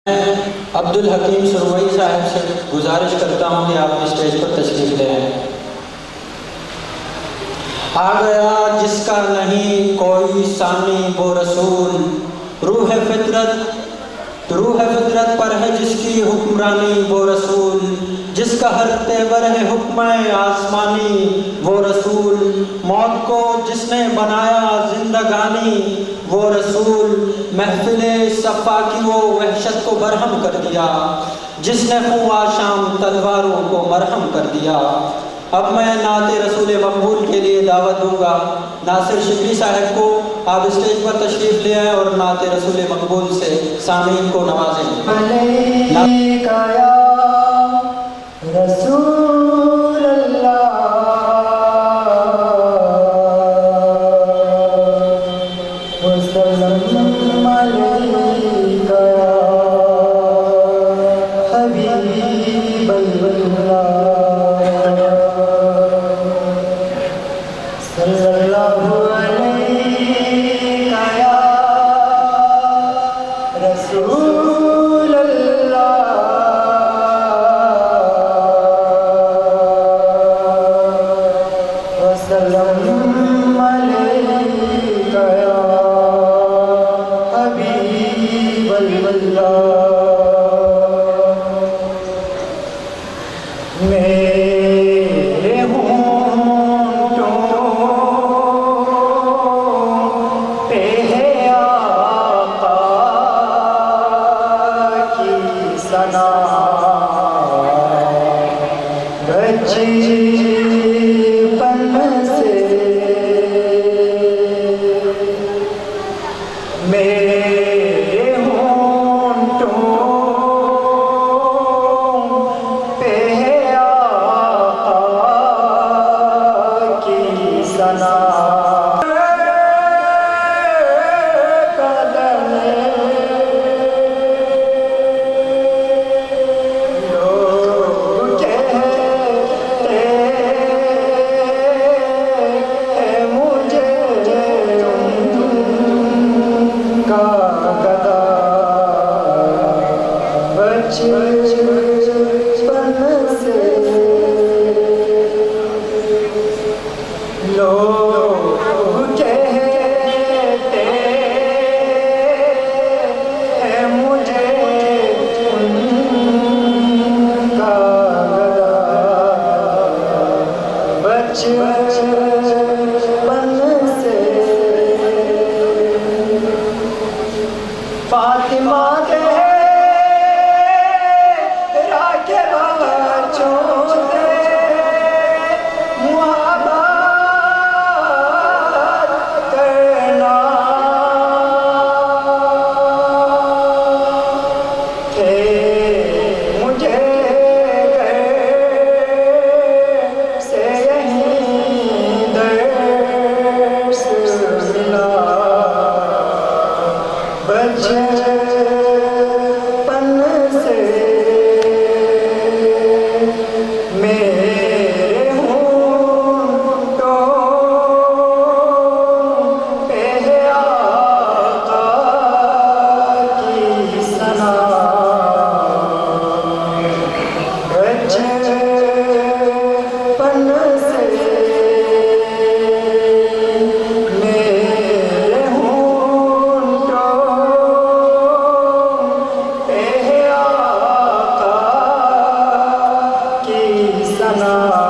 अब्दुल हकीम सुरवई साहब से गुजारिश करता हूँ कि आप स्टेज पर तशरीफ ले आएं। आ गया जिसका नहीं कोई सानी वो रसूल, रूह फितरत पर है जिसकी हुक्मरानी वो रसूल, जिसका हर तेवर है हुक्म आसमानी वो रसूल, मौत को जिसने बनाया जिंदगानी वो रसूल, महफिले सफ़ा की वो वहशत को बरहम कर दिया, जिसने खुआ शाम तलवारों को मरहम कर दिया। अब मैं नाते रसूल मकबूल के लिए दावत दूंगा नासिर शिगरी साहब को। आप स्टेज पर तशरीफ ले आए और नाते रसूल मकबूल से सामीन को नवाजें। Sana